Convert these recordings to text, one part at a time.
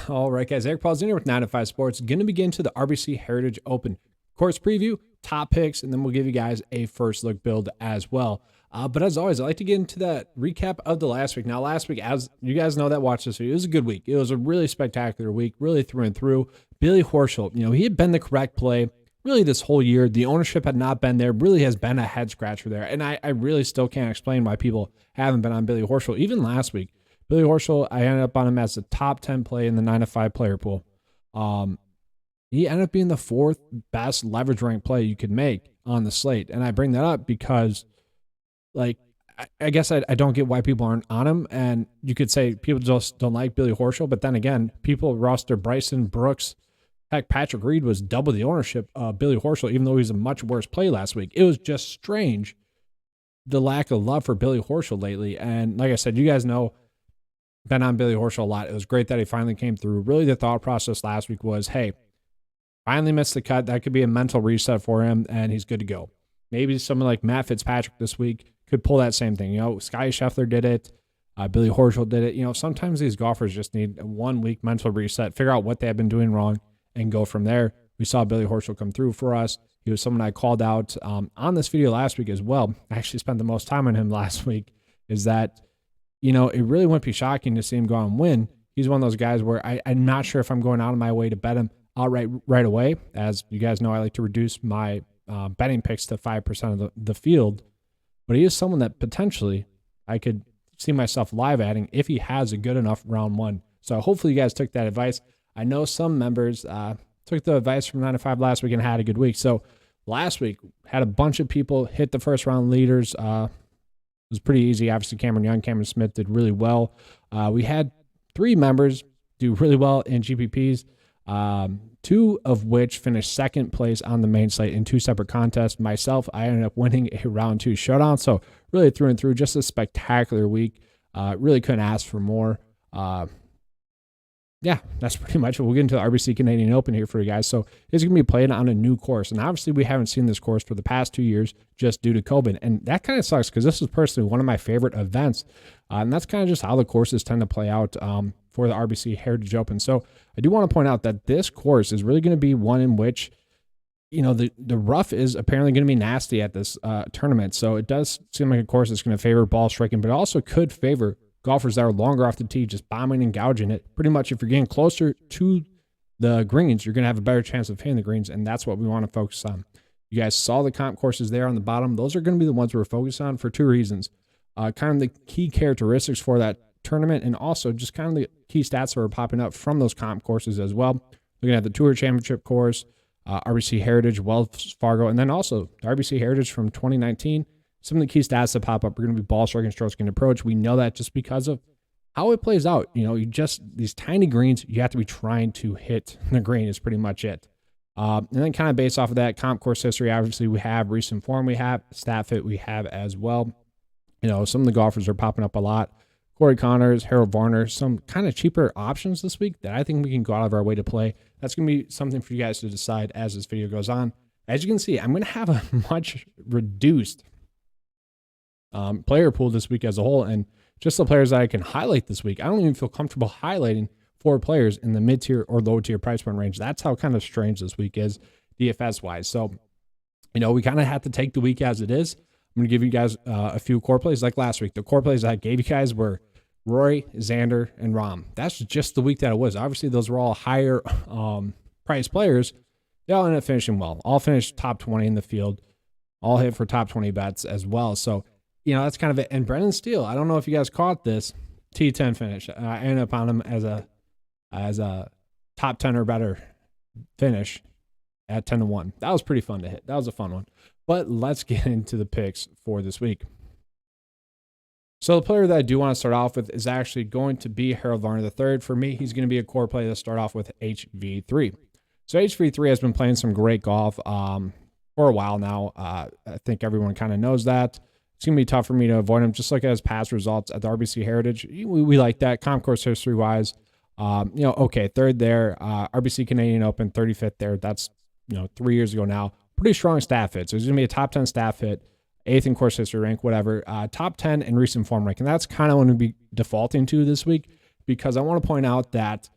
All right, guys. Eric Paul's in here with 9 to 5 Sports. Going to begin to the RBC Heritage Open course preview, top picks, and then we'll give you guys a first look build as well. But as always, I like to get into that recap of the last week. Now, last week, as you guys know that watch this video, it was a good week. It was a really spectacular week, really through and through. Billy Horschel, he had been the correct play really this whole year. The ownership had not been there, really has been a head scratcher there. And I really still can't explain why people haven't been on Billy Horschel. Even last week, Billy Horschel, I ended up on him as the top 10 play in the 9 to 5 player pool. He ended up being the 4th best leverage rank play you could make on the slate. And I bring that up because, I guess I don't get why people aren't on him. And you could say people just don't like Billy Horschel. But then again, people roster Bryson, Brooks. Heck, Patrick Reed was double the ownership of Billy Horschel, even though he's a much worse play last week. It was just strange, the lack of love for Billy Horschel lately. And like I said, you guys know, been on Billy Horschel a lot. It was great that he finally came through. Really, the thought process last week was, hey, finally missed the cut. That could be a mental reset for him, and he's good to go. Maybe someone like Matt Fitzpatrick this week could pull that same thing. Scotty Scheffler did it. Billy Horschel did it. Sometimes these golfers just need a 1 week mental reset, figure out what they have been doing wrong, and go from there. We saw Billy Horschel come through for us. He was someone I called out on this video last week as well. I actually spent the most time on him last week, is that it really wouldn't be shocking to see him go and win. He's one of those guys where I'm not sure if I'm going out of my way to bet him outright right away. As you guys know, I like to reduce my betting picks to 5% of the field. But he is someone that potentially I could see myself live adding if he has a good enough round one. So hopefully you guys took that advice. I know some members took the advice from 9 to 5 last week and had a good week. So last week, had a bunch of people hit the first round leaders. It was pretty easy. Obviously, Cameron Young, Cameron Smith did really well. We had 3 members do really well in GPPs, 2 of which finished second place on the main slate in 2 separate contests. Myself, I ended up winning a round 2 showdown. So really through and through, just a spectacular week. Really couldn't ask for more. Yeah, that's pretty much it. We'll get into the RBC Canadian Open here for you guys. So it's going to be played on a new course. And obviously we haven't seen this course for the past 2 years just due to COVID. And that kind of sucks because this is personally one of my favorite events. And that's kind of just how the courses tend to play out for the RBC Heritage Open. So I do want to point out that this course is really going to be one in which, the rough is apparently going to be nasty at this tournament. So it does seem like a course that's going to favor ball striking, but it also could favor golfers that are longer off the tee, just bombing and gouging it. Pretty much if you're getting closer to the greens, you're going to have a better chance of hitting the greens, and that's what we want to focus on. You guys saw the comp courses there on the bottom. Those are going to be the ones we're focused on for 2 reasons. Kind of the key characteristics for that tournament, and also just kind of the key stats that are popping up from those comp courses as well. Looking at the Tour Championship course, RBC Heritage, Wells Fargo, and then also the RBC Heritage from 2019. Some of the key stats that pop up are going to be ball striking, stroke gained approach. We know that just because of how it plays out. These tiny greens, you have to be trying to hit the green is pretty much it. And then kind of based off of that comp course history, obviously we have recent form, we have stat fit, we have as well. Some of the golfers are popping up a lot. Corey Connors, Harold Varner, some kind of cheaper options this week that I think we can go out of our way to play. That's going to be something for you guys to decide as this video goes on. As you can see, I'm going to have a much reduced player pool this week as a whole, and just the players that I can highlight this week. I don't even feel comfortable highlighting 4 players in the mid-tier or low-tier price point range. That's how kind of strange this week is DFS-wise. So, we kind of have to take the week as it is. I'm going to give you guys a few core plays like last week. The core plays I gave you guys were Rory, Xander, and Rahm. That's just the week that it was. Obviously, those were all higher price players. They all ended up finishing well. All finished top 20 in the field. All hit for top 20 bets as well. So, that's kind of it. And Brendan Steele, I don't know if you guys caught this, T10 finish. I ended up on him as a top 10 or better finish at 10-1. That was pretty fun to hit. That was a fun one. But let's get into the picks for this week. So the player that I do want to start off with is actually going to be Harold Varner III. For me, he's going to be a core play to start off with HV3. So HV3 has been playing some great golf for a while now. I think everyone kind of knows that. It's going to be tough for me to avoid him. Just look at his past results at the RBC Heritage. We like that. Comp course history-wise, okay, 3rd there. RBC Canadian Open, 35th there. That's, 3 years ago now. Pretty strong staff hit. So he's going to be a top 10 staff hit, 8th in course history rank, whatever. Top 10 in recent form rank. And that's kind of what I'm going to be defaulting to this week, because I want to point out that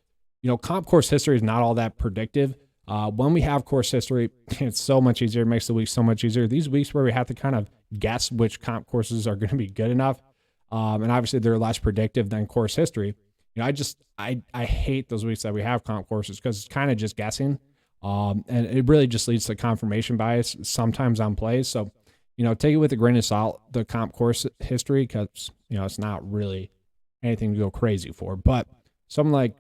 Comp course history is not all that predictive. When we have course history, it's so much easier. It makes the week so much easier. These weeks where we have to kind of guess which comp courses are going to be good enough, and obviously they're less predictive than course history. I hate those weeks that we have comp courses because it's kind of just guessing, and it really just leads to confirmation bias sometimes on plays. So, take it with a grain of salt, the comp course history, because it's not really anything to go crazy for. But something like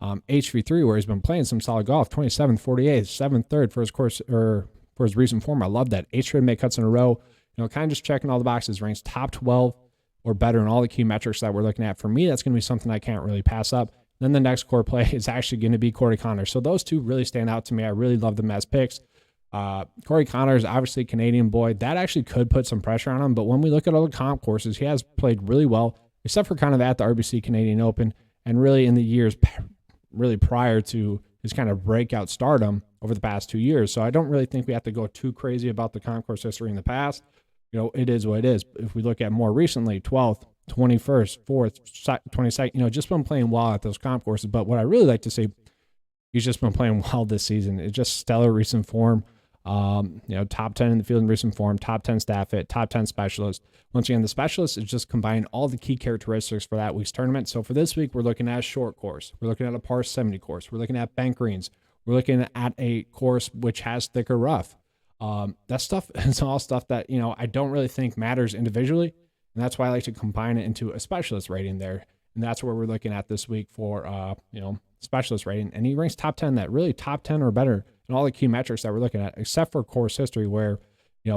HV3, where he's been playing some solid golf, 27th, 48th, 7th, 3rd for his course or for his recent form. I love that. 8 straight make cuts in a row. Kind of just checking all the boxes. Ranks top 12 or better in all the key metrics that we're looking at. For me, that's going to be something I can't really pass up. Then the next core play is actually going to be Corey Connors. So those two really stand out to me. I really love them as picks. Corey Connors, obviously Canadian boy. That actually could put some pressure on him. But when we look at all the comp courses, he has played really well, except for kind of at the RBC Canadian Open and really in the years really prior to his kind of breakout stardom over the past 2 years. So I don't really think we have to go too crazy about the comp course history in the past. It is what it is. If we look at more recently, 12th, 21st, 4th, 22nd, just been playing well at those comp courses. But what I really like to see, he's just been playing well this season. It's just stellar recent form. Top 10 in the field in recent form, top 10 staff hit, top 10 specialist. Once again, the specialist is just combining all the key characteristics for that week's tournament. So for this week, we're looking at a short course. We're looking at a par 70 course. We're looking at bank greens. We're looking at a course which has thicker rough. That stuff is all stuff that, I don't really think matters individually. And that's why I like to combine it into a specialist rating there. And that's where we're looking at this week for, specialist rating. And he ranks top 10, that really top 10 or better in all the key metrics that we're looking at, except for course history where,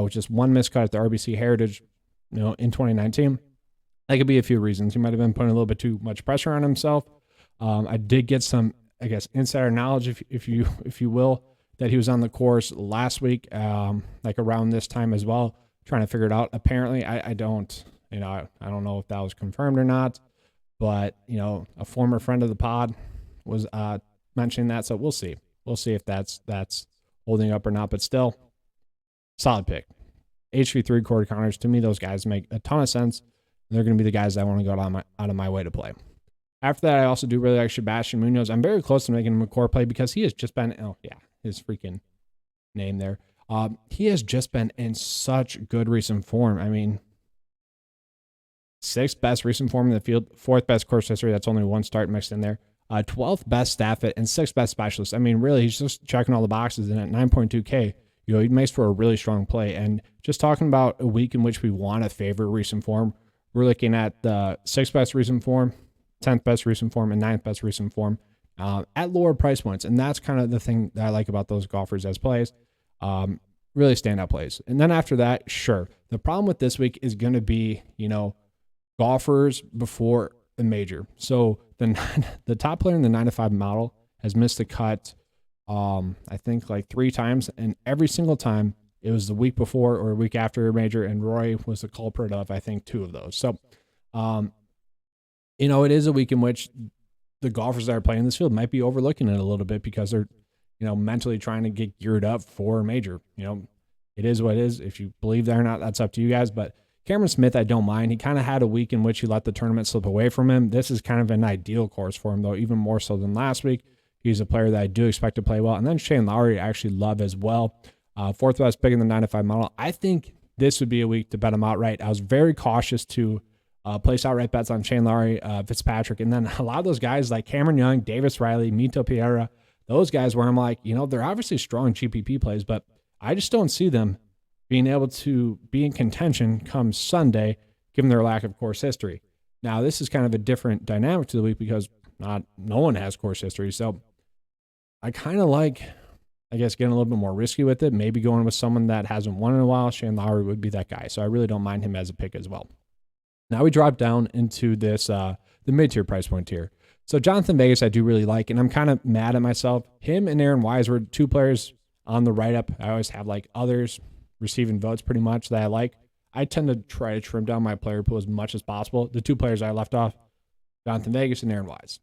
just one miscut at the RBC Heritage, in 2019. That could be a few reasons. He might have been putting a little bit too much pressure on himself. I did get some, insider knowledge, if you will, that he was on the course last week, like around this time as well, trying to figure it out. Apparently, I don't know if that was confirmed or not, but a former friend of the pod was mentioning that, so we'll see. We'll see if that's holding up or not, but still, solid pick. HV3, Corey Connors, to me, those guys make a ton of sense. They're going to be the guys I want to go out of my way to play. After that, I also do really like Sebastian Munoz. I'm very close to making him a core play because he has just been, his freaking name there. He has just been in such good recent form. I mean, 6th best recent form in the field, 4th best course history. That's only one start mixed in there. 12th best staff hit and 6th best specialist. I mean, really, he's just checking all the boxes. And at 9.2K, he makes for a really strong play. And just talking about a week in which we want to favor recent form, we're looking at the 6th best recent form, 10th best recent form, and 9th best recent form at lower price points. And that's kind of the thing that I like about those golfers as plays. Really standout plays. And then after that, sure. The problem with this week is going to be, golfers before the major. So the top player in the 9-to-5 model has missed the cut, I think like 3 times, and every single time it was the week before or a week after a major, and Roy was the culprit of, I think, 2 of those. So, it is a week in which the golfers that are playing this field might be overlooking it a little bit because they're, mentally trying to get geared up for a major. It is what it is. If you believe that or not, that's up to you guys. But Cameron Smith, I don't mind. He kind of had a week in which he let the tournament slip away from him. This is kind of an ideal course for him, though, even more so than last week. He's a player that I do expect to play well. And then Shane Lowry I actually love as well. 4th best pick in the 9-to-5 model. I think this would be a week to bet him outright. I was very cautious to place outright bets on Shane Lowry, Fitzpatrick, and then a lot of those guys like Cameron Young, Davis Riley, Mito Pereira, those guys where I'm like, they're obviously strong GPP plays, but I just don't see them being able to be in contention come Sunday, given their lack of course history. Now, this is kind of a different dynamic to the week because no one has course history. So I kind of like, getting a little bit more risky with it, maybe going with someone that hasn't won in a while. Shane Lowry would be that guy. So I really don't mind him as a pick as well. Now we drop down into this, the mid-tier price point tier. So Jonathan Vegas, I do really like, and I'm kind of mad at myself. Him and Aaron Wise were 2 players on the write-up. I always have others receiving votes pretty much that I like. I tend to try to trim down my player pool as much as possible. The 2 players I left off, Jonathan Vegas and Aaron Wise.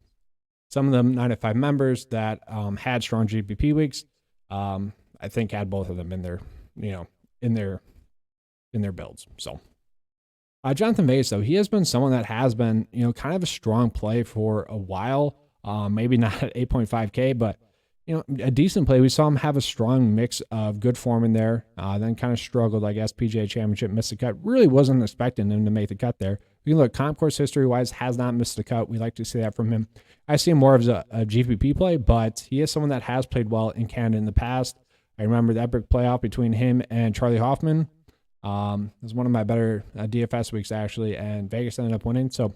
Some of them 9-to-5 members that had strong GPP weeks, I think had both of them in their, in their builds. So Jonathan Vegas, though, he has been someone that has been, kind of a strong play for a while. Maybe not at 8.5K, but a decent play. We saw him have a strong mix of good form in there, then kind of struggled, I guess. PGA Championship, missed the cut. Really wasn't expecting him to make the cut there. You can look, comp course history-wise, has not missed the cut. We like to see that from him. I see him more as a GPP play, but he is someone that has played well in Canada in the past. I remember the epic playoff between him and Charlie Hoffman. It was one of my better DFS weeks, actually, and Vegas ended up winning. So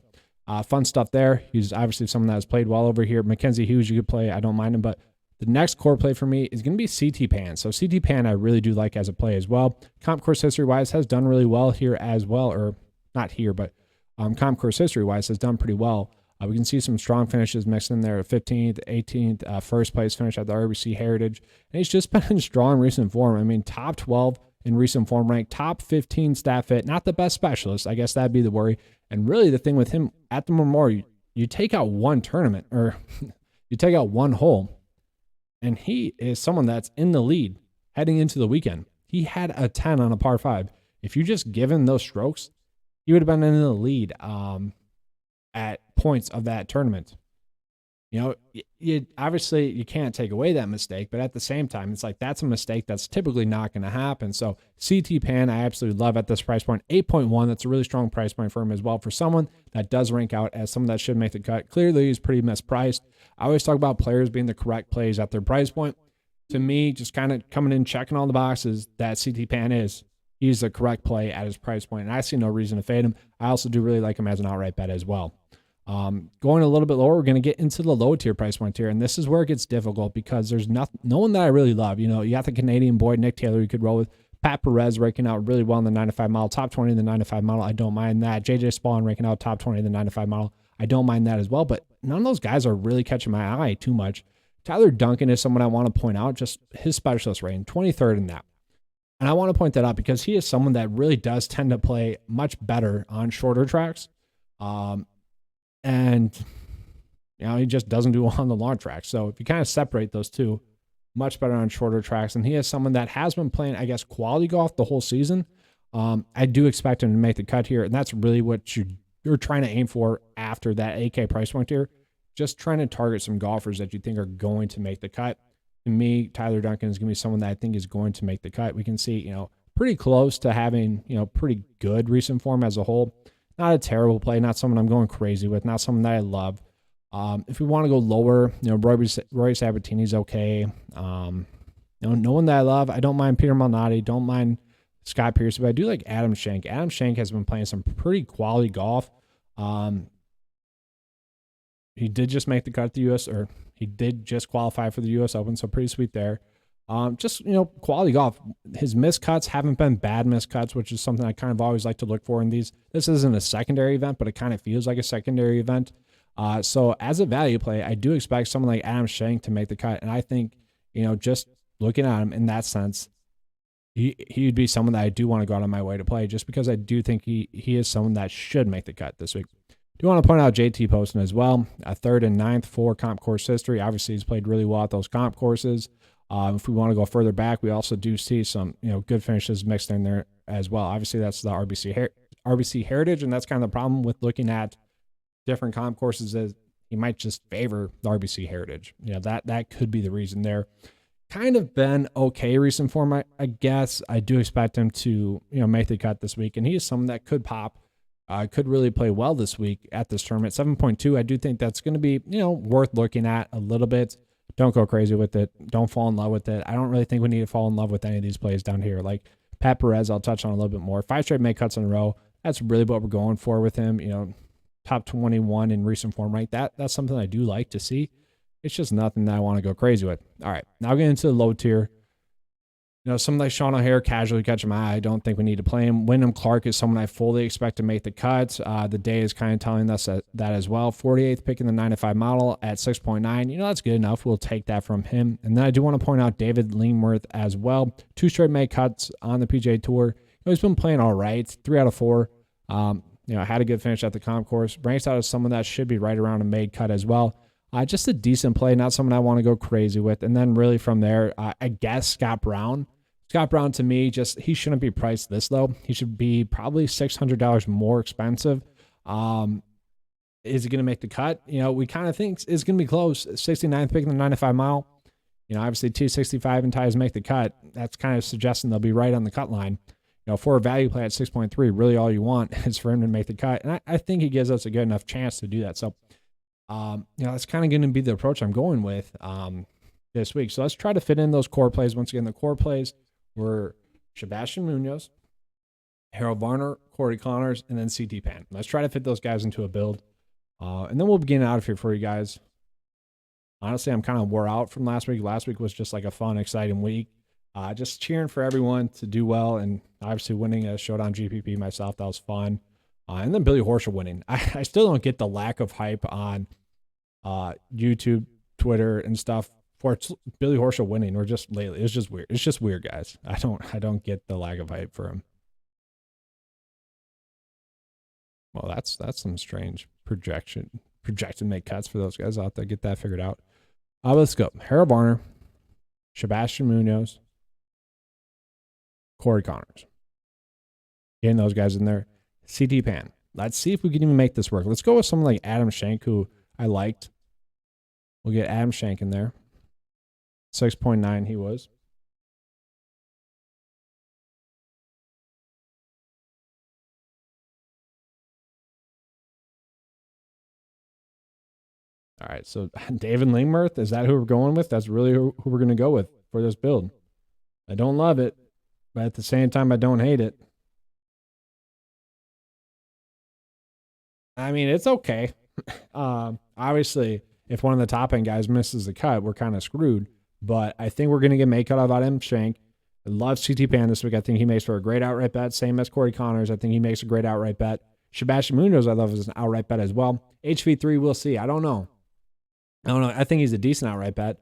fun stuff there. He's obviously someone that has played well over here. Mackenzie Hughes, you could play. I don't mind him, but the next core play for me is going to be CT Pan. So CT Pan I really do like as a play as well. Comp course history-wise has done really well here as well, or not here, but comp course history-wise has done pretty well. We can see some strong finishes mixed in there, 15th, 18th, first place finish at the RBC Heritage. And he's just been in strong recent form. I mean, top 12 in recent form rank, top 15 stat fit, not the best specialist. I guess that'd be the worry. And really the thing with him at the Memorial, you take out one tournament, or you take out one hole, and he is someone that's in the lead heading into the weekend. He had a 10 on a par 5. If you just give him those strokes, he would have been in the lead at points of that tournament. You obviously you can't take away that mistake, but at the same time, it's like that's a mistake that's typically not going to happen. So CT Pan, I absolutely love at this price point, 8.1. That's a really strong price point for him as well. For someone that does rank out as someone that should make the cut, clearly he's pretty mispriced. I always talk about players being the correct plays at their price point. To me, just kind of coming in, checking all the boxes that CT Pan is. He's the correct play at his price point, and I see no reason to fade him. I also do really like him as an outright bet as well. Going a little bit lower, we're going to get into the low tier price point here, and this is where it gets difficult because there's no one that I really love. You got the Canadian boy, Nick Taylor, you could roll with. Pat Perez ranking out really well in the 9-5 mile, top 20 in the 9-5 mile. I don't mind that. JJ Spawn ranking out top 20 in the 9-5 mile. I don't mind that as well, but none of those guys are really catching my eye too much. Tyler Duncan is someone I want to point out, just his specialist rating, 23rd in that. And I want to point that out because he is someone that really does tend to play much better on shorter tracks. And he just doesn't do well on the long tracks. So if you kind of separate those two, much better on shorter tracks. And he is someone that has been playing, I guess, quality golf the whole season. I do expect him to make the cut here. And that's really what you're trying to aim for after that 8K price point here. Just trying to target some golfers that you think are going to make the cut. To me, Tyler Duncan is going to be someone that I think is going to make the cut. We can see, pretty close to having, pretty good recent form as a whole. Not a terrible play, not someone I'm going crazy with, not someone that I love. If we want to go lower, Roy Sabatini's okay. No one that I love. I don't mind Peter Malnati, don't mind Scott Pierce, but I do like Adam Schenk. Adam Schenk has been playing some pretty quality golf. He did just make the cut at the U.S., or he did just qualify for the U.S. Open, so pretty sweet there. Just, quality golf. His missed cuts haven't been bad missed cuts, which is something I kind of always like to look for in these. This isn't a secondary event, but it kind of feels like a secondary event. So as a value play, I do expect someone like Adam Schenk to make the cut. And I think, just looking at him in that sense, he would be someone that I do want to go out of my way to play, just because I do think he is someone that should make the cut this week. Do want to point out JT Poston as well, a 3rd and 9th for comp course history. Obviously, he's played really well at those comp courses. If we want to go further back, we also do see some, good finishes mixed in there as well. Obviously, that's the RBC Heritage, and that's kind of the problem with looking at different comp courses, is he might just favor the RBC Heritage. That could be the reason there. Kind of been okay recent form, I guess. I do expect him to, make the cut this week, and he is someone that could pop, could really play well this week at this tournament. 7.2, I do think that's going to be, worth looking at a little bit. Don't go crazy with it. Don't fall in love with it. I don't really think we need to fall in love with any of these plays down here. Like Pat Perez, I'll touch on a little bit more. 5 straight make cuts in a row. That's really what we're going for with him. Top 21 in recent form, right? That's something I do like to see. It's just nothing that I want to go crazy with. All right, now get into the low tier. Someone like Sean O'Hare casually catching my eye. I don't think we need to play him. Wyndham Clark is someone I fully expect to make the cut. The day is kind of telling us that as well. 48th pick in the 9-5 model at 6.9. That's good enough. We'll take that from him. And then I do want to point out David Lingworth as well. 2 straight make cuts on the PGA Tour. He's been playing all right. 3 out of 4. Had a good finish at the comp course. Ranks out as someone that should be right around a made cut as well. Just a decent play, not someone I want to go crazy with. And then really from there, I guess Scott Brown. Scott Brown, to me, he shouldn't be priced this low. He should be probably $600 more expensive. Is it going to make the cut? We kind of think it's going to be close. 69th pick in the 95 mile. Obviously 265 and ties make the cut. That's kind of suggesting they'll be right on the cut line. For a value play at 6.3, really all you want is for him to make the cut. And I think he gives us a good enough chance to do that. So, that's kind of going to be the approach I'm going with this week. So let's try to fit in those core plays. Once again, the core plays were Sebastian Munoz, Harold Varner, Corey Connors, and then CT Pan. Let's try to fit those guys into a build. And then we'll begin out of here for you guys. Honestly, I'm kind of wore out from last week. Last week was just like a fun, exciting week. Just cheering for everyone to do well, and obviously winning a Showdown GPP myself. That was fun. And then Billy Horschel winning. I still don't get the lack of hype on YouTube, Twitter, and stuff for Billy Horschel winning, or just lately. It's just weird. It's just weird, guys. I don't get the lack of hype for him. Well, that's some strange projected make cuts for those guys out there. Get that figured out. Let's go. Harold Varner, Sebastian Munoz, Corey Connors. Getting those guys in there. CT Pan. Let's see if we can even make this work. Let's go with someone like Adam Schenk, who I liked. We'll get Adam Schenk in there. 6.9 he was. All right, so David Lingmerth, is that who we're going with? That's really who we're going to go with for this build. I don't love it, but at the same time, I don't hate it. I mean, it's okay. Obviously, if one of the top end guys misses the cut, we're kind of screwed. But I think we're going to get make cut out of Adam Schenk. I love CT Pan this week. I think he makes for a great outright bet. Same as Corey Connors. I think he makes a great outright bet. Sebastian Munoz, I love as an outright bet as well. HV3, we'll see. I don't know. I think he's a decent outright bet.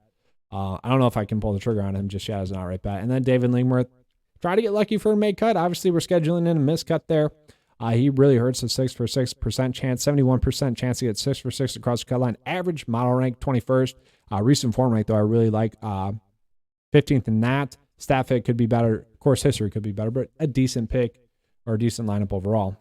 I don't know if I can pull the trigger on him just yet as an outright bet. And then David Lingworth, try to get lucky for a make cut. Obviously, we're scheduling in a miscut there. He really hurts a 6 for 6% chance, 71% chance to get 6 for 6 across the cut line. Average model rank 21st. Recent form rank, though, I really like 15th in that. Stat fit could be better. Course history could be better, but a decent pick or a decent lineup overall.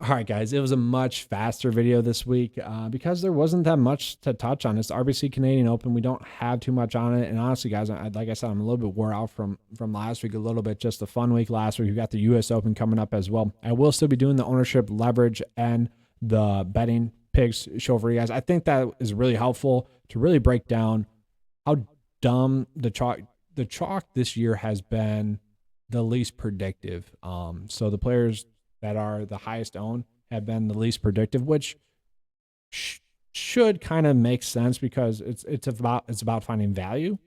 All right, guys, it was a much faster video this week because there wasn't that much to touch on. It's RBC Canadian Open. We don't have too much on it. And honestly, guys, like I said, I'm a little bit wore out from last week a little bit. Just a fun week last week. We've got the U.S. Open coming up as well. I will still be doing the ownership leverage and the betting picks show for you guys. I think that is really helpful to really break down how dumb the chalk this year has been the least predictive. So the players that are the highest owned have been the least predictive, which should kind of make sense because it's about finding value.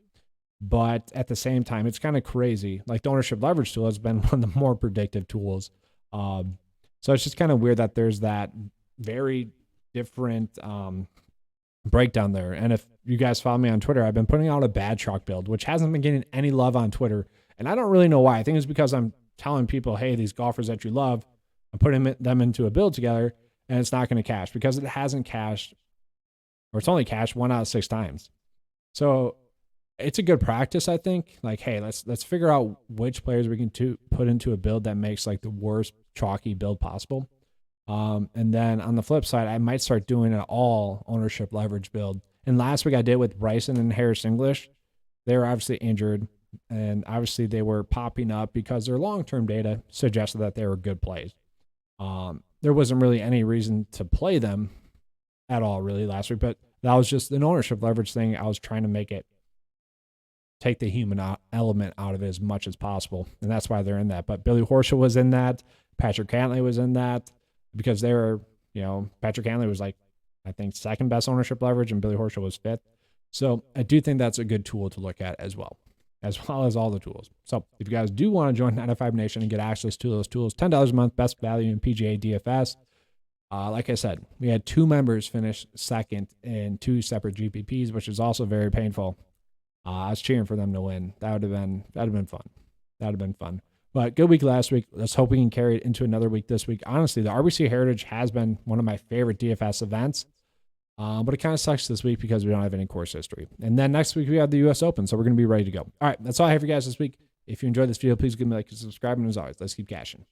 But at the same time, it's kind of crazy. Like the ownership leverage tool has been one of the more predictive tools. So it's just kind of weird that there's that very different breakdown there. And if you guys follow me on Twitter, I've been putting out a bad chalk build, which hasn't been getting any love on Twitter. And I don't really know why. I think it's because I'm telling people, hey, these golfers that you love, I'm putting them into a build together, and it's not going to cash because it hasn't cashed, or it's only cashed 1 out of 6 times. So it's a good practice, I think. Like, hey, let's figure out which players we can put into a build that makes like the worst chalky build possible. And then on the flip side, I might start doing an all ownership leverage build. And last week I did with Bryson and Harris English. They were obviously injured, and obviously they were popping up because their long-term data suggested that they were good plays. There wasn't really any reason to play them at all really last week, but that was just an ownership leverage thing. I was trying to make it take the human element out of it as much as possible, and that's why they're in that. But Billy Horschel was in that. Patrick Cantlay was in that because they were, Patrick Cantlay was like, I think, second best ownership leverage, and Billy Horschel was fifth. So I do think that's a good tool to look at as well as all the tools. So if you guys do want to join 95 Nation and get access to those tools, $10 a month, best value in PGA DFS. Like I said, we had 2 members finish second in 2 separate GPPs, which is also very painful. I was cheering for them to win. That'd have been fun. That'd have been fun. But good week last week. Let's hope we can carry it into another week this week. Honestly, the RBC Heritage has been one of my favorite DFS events. But it kind of sucks this week because we don't have any course history. And then next week we have the U.S. Open, so we're going to be ready to go. All right, that's all I have for you guys this week. If you enjoyed this video, please give me a like and subscribe. And as always, let's keep cashing.